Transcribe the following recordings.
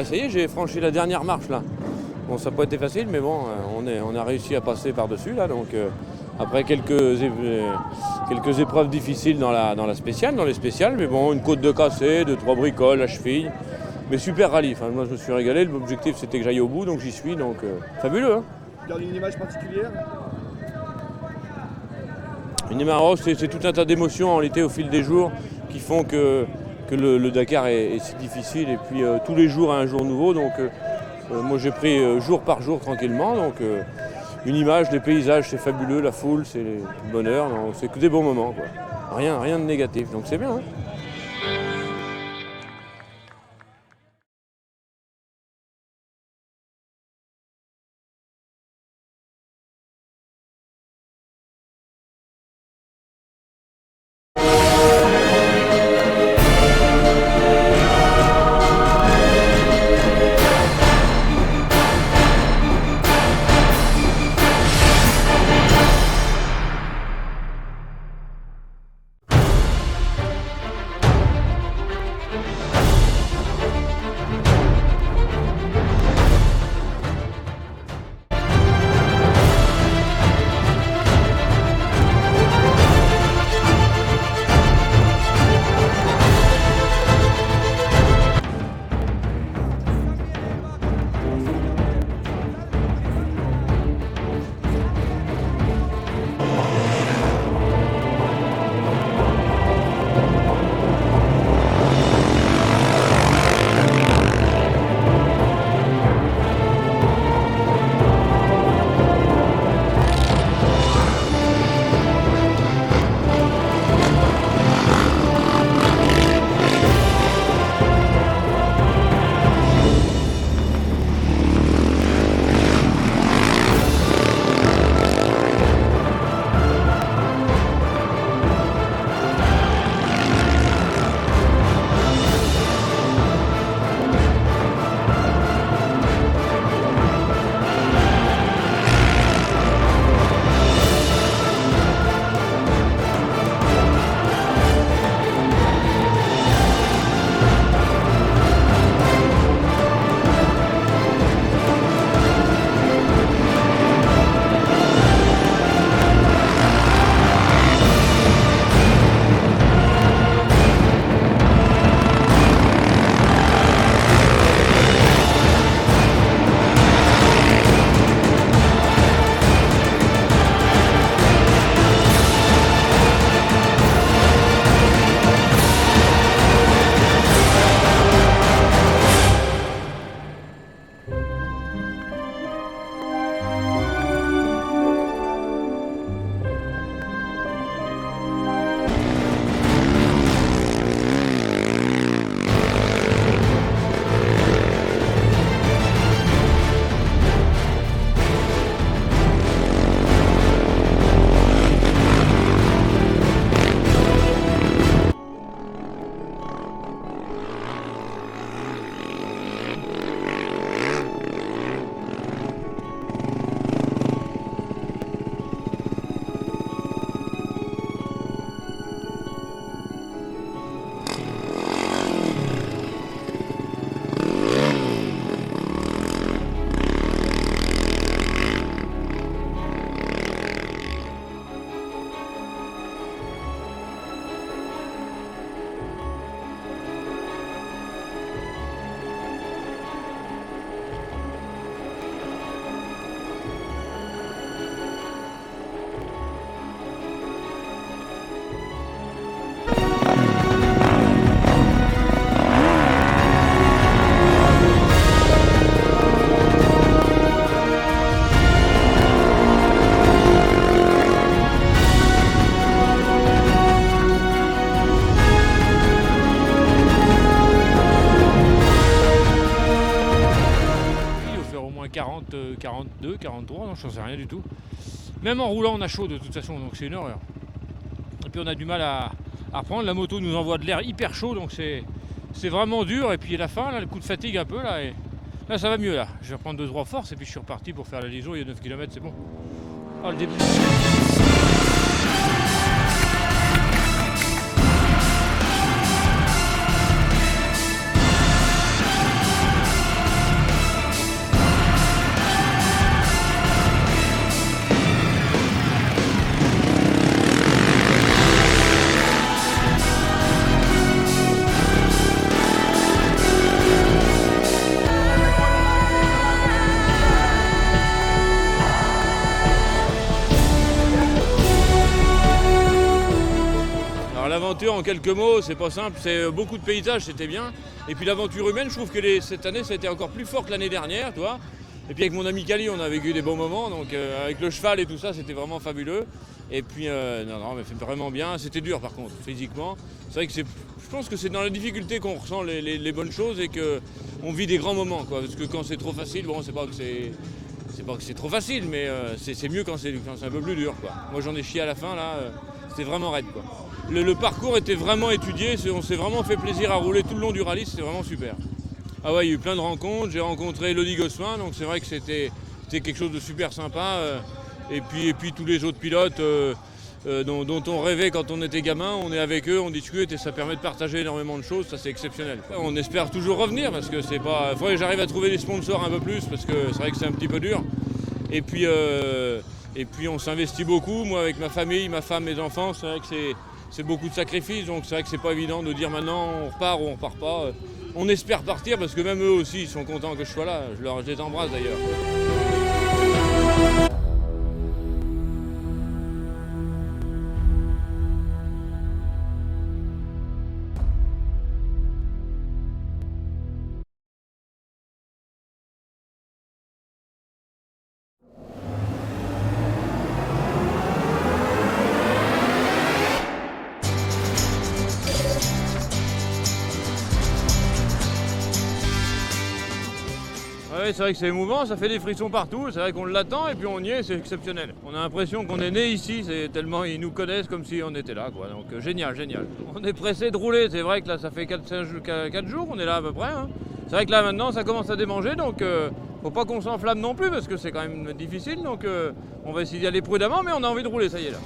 ça y est, j'ai franchi la dernière marche là. Bon, ça n'a pas été facile, mais bon, on a réussi à passer par-dessus là. Donc après quelques épreuves difficiles dans les spéciales, mais bon, une côte de cassé, 2-3 bricoles, la cheville. Mais super rallye, enfin, moi je me suis régalé, l'objectif c'était que j'aille au bout, donc j'y suis, donc fabuleux. Hein. Tu gardes une image particulière? Une image, c'est tout un tas d'émotions en réalité au fil des jours qui font que le Dakar est si difficile, et puis tous les jours à un jour nouveau, donc moi j'ai pris jour par jour tranquillement, donc une image, les paysages c'est fabuleux, la foule c'est le bonheur, c'est que des bons moments, quoi. Rien de négatif, donc c'est bien. Hein. moins 40, 42, 43, non, je n'en sais rien du tout. Même en roulant, on a chaud de toute façon, donc c'est une horreur. Et puis on a du mal à reprendre. La moto nous envoie de l'air hyper chaud, donc c'est vraiment dur. Et puis à la fin, là, le coup de fatigue un peu, là, et là ça va mieux. Là. Je vais reprendre 2-3 forces et puis je suis reparti pour faire la liaison. Il y a 9 km, c'est bon. Oh, le début. quelques mots, c'est pas simple, c'est beaucoup de paysages, c'était bien. Et puis l'aventure humaine, je trouve que cette année, ça a été encore plus fort que l'année dernière, tu vois. Et puis avec mon ami Kali, on a vécu des bons moments, donc avec le cheval et tout ça, c'était vraiment fabuleux. Et puis, non, mais c'est vraiment bien. C'était dur par contre, physiquement. C'est vrai que je pense que c'est dans la difficulté qu'on ressent les bonnes choses et qu'on vit des grands moments, quoi. Parce que quand c'est trop facile, bon, c'est pas que c'est trop facile, mais c'est mieux quand c'est un peu plus dur, quoi. Moi, j'en ai chié à la fin, là, c'était vraiment raide, quoi. Le parcours était vraiment étudié, on s'est vraiment fait plaisir à rouler tout le long du rallye, c'était vraiment super. Ah ouais, il y a eu plein de rencontres, j'ai rencontré Elodie Gosselin, donc c'est vrai que c'était quelque chose de super sympa. Et puis tous les autres pilotes dont on rêvait quand on était gamin, on est avec eux, on discute et ça permet de partager énormément de choses, ça c'est exceptionnel, quoi. On espère toujours revenir parce que c'est pas. Il faudrait que j'arrive à trouver des sponsors un peu plus parce que c'est vrai que c'est un petit peu dur. Et puis on s'investit beaucoup, moi avec ma famille, ma femme, mes enfants, c'est vrai que c'est beaucoup de sacrifices, donc c'est vrai que c'est pas évident de dire maintenant on repart ou on repart pas. On espère partir parce que même eux aussi ils sont contents que je sois là, je les embrasse d'ailleurs. Ouais, c'est vrai que c'est émouvant, ça fait des frissons partout, c'est vrai qu'on l'attend et puis on y est, c'est exceptionnel. On a l'impression qu'on est né ici, c'est tellement ils nous connaissent comme si on était là, quoi. Donc génial, génial. On est pressé de rouler, c'est vrai que là ça fait 4 jours, on est là à peu près, hein. C'est vrai que là maintenant ça commence à démanger, donc faut pas qu'on s'enflamme non plus parce que c'est quand même difficile, donc on va essayer d'y aller prudemment, mais on a envie de rouler, ça y est là.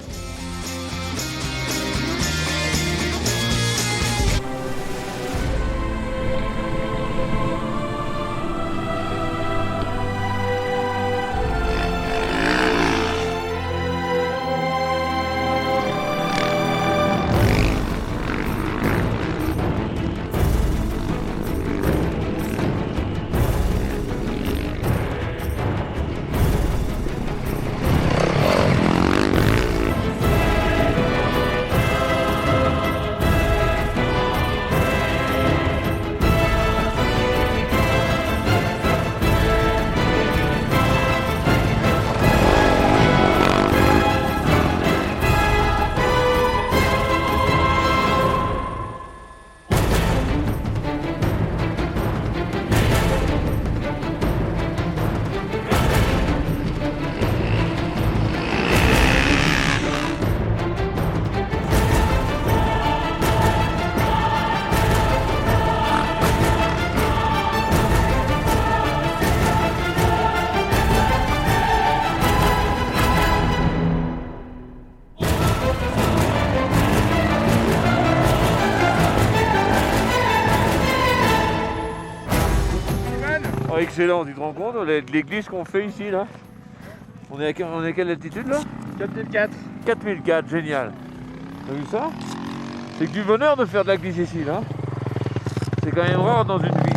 Oh, excellent, tu te rends compte les glisses qu'on fait ici là? On est à quelle altitude là? 4004. 4004, génial. T'as vu ça? C'est que du bonheur de faire de la glisse ici là. C'est quand même rare dans une vie.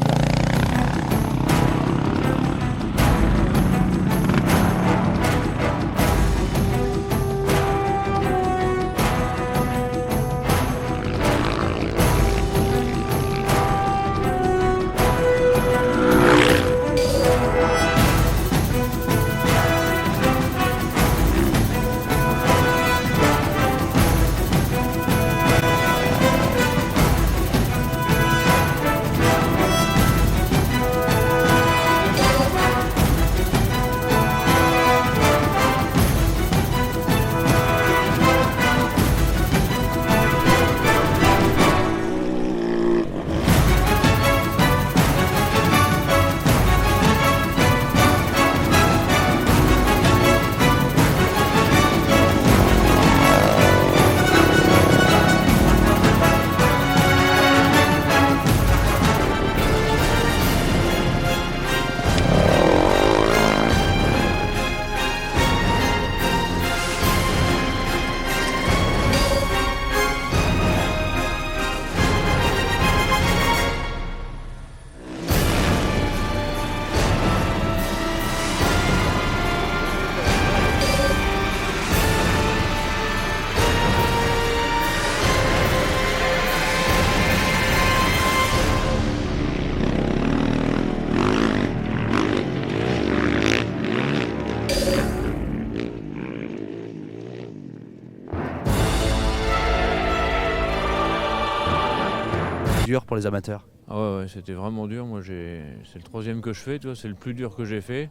dur pour les amateurs? Ah ouais, c'était vraiment dur. Moi, c'est le 3e que je fais, tu vois, c'est le plus dur que j'ai fait.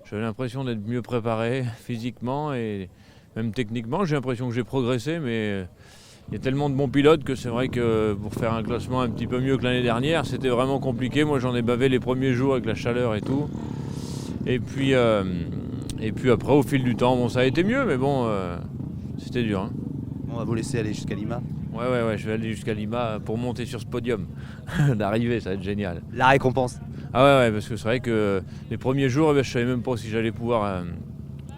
J'avais l'impression d'être mieux préparé physiquement et même techniquement. J'ai l'impression que j'ai progressé, mais il y a tellement de bons pilotes que c'est vrai que pour faire un classement un petit peu mieux que l'année dernière, c'était vraiment compliqué. Moi, j'en ai bavé les premiers jours avec la chaleur et tout. Et puis après, au fil du temps, bon, ça a été mieux, mais bon, c'était dur. Hein. On va vous laisser aller jusqu'à Lima. Ouais, je vais aller jusqu'à Lima pour monter sur ce podium. D'arriver, ça va être génial. La récompense. Ah ouais, parce que c'est vrai que les premiers jours, je savais même pas si j'allais pouvoir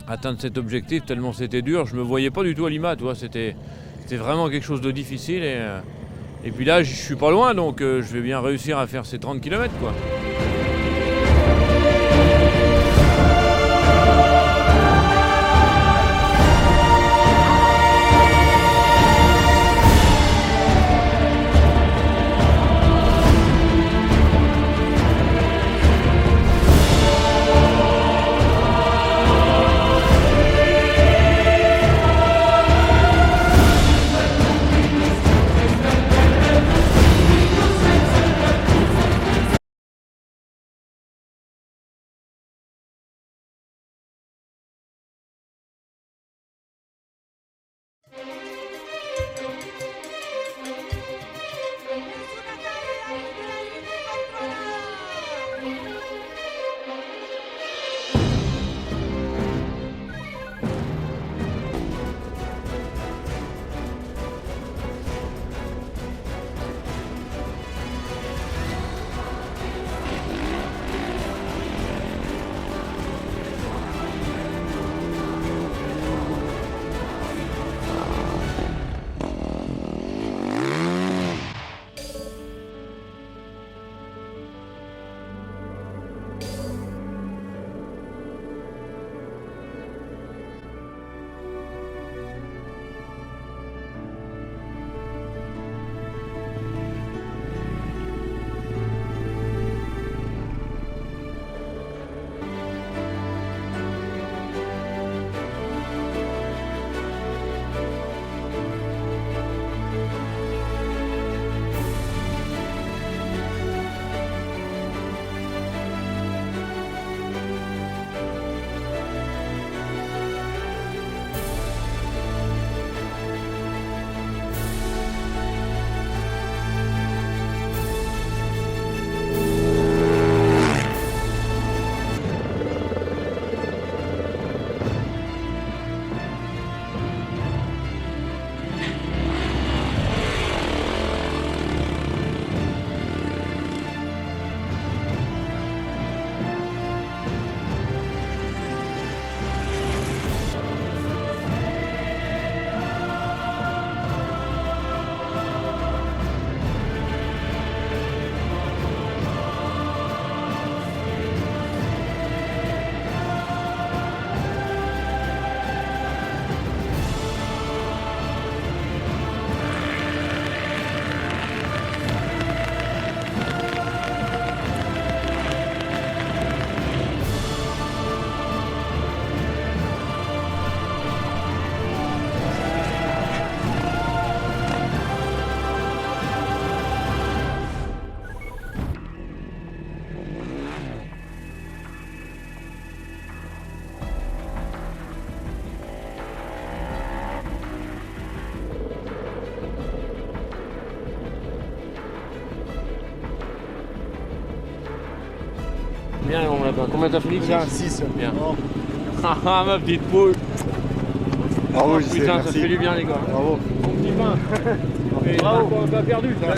atteindre cet objectif, tellement c'était dur. Je me voyais pas du tout à Lima, tu vois, c'était vraiment quelque chose de difficile. Et puis là, je suis pas loin, donc je vais bien réussir à faire ces 30 km, quoi. Bien, mon lapin. Combien t'as fait, Nicolas? 6. Bien. Ah, ma petite poule. Bravo, Oh, JC, putain, ça merci. fait du bien, les gars. Bravo. Mon petit pain. Mais Bravo. on n'a pas perdu, ça.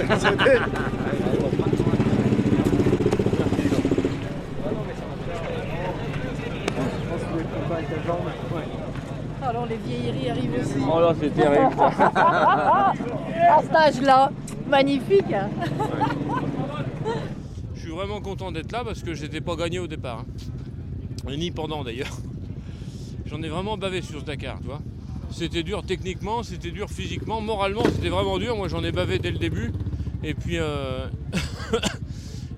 Alors les vieilleries arrivent aussi. Oh là, c'est terrible. À cet âge-là, magnifique. Je suis vraiment content d'être là parce que j'étais pas gagné au départ. Hein. Ni pendant d'ailleurs. J'en ai vraiment bavé sur ce Dakar, tu vois. C'était dur techniquement, c'était dur physiquement, moralement c'était vraiment dur. Moi j'en ai bavé dès le début. Et puis,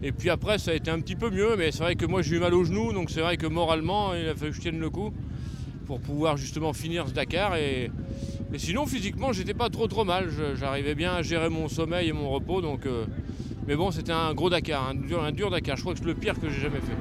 et puis après ça a été un petit peu mieux, mais c'est vrai que moi j'ai eu mal au genou, donc c'est vrai que moralement il a fallu que je tienne le coup pour pouvoir justement finir ce Dakar. Mais sinon physiquement j'étais pas trop mal, j'arrivais bien à gérer mon sommeil et mon repos, donc Mais bon, c'était un gros Dakar, un dur Dakar. Je crois que c'est le pire que j'ai jamais fait.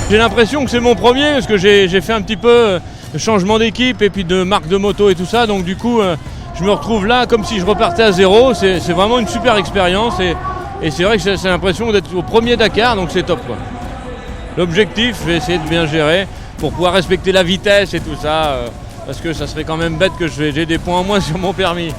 J'ai l'impression que c'est mon premier parce que j'ai fait un petit peu de changement d'équipe et puis de marque de moto et tout ça. Donc du coup, je me retrouve là comme si je repartais à zéro. C'est vraiment une super expérience et c'est vrai que c'est l'impression d'être au premier Dakar, donc c'est top, quoi. L'objectif, c'est essayer de bien gérer pour pouvoir respecter la vitesse et tout ça parce que ça serait quand même bête que j'ai des points en moins sur mon permis.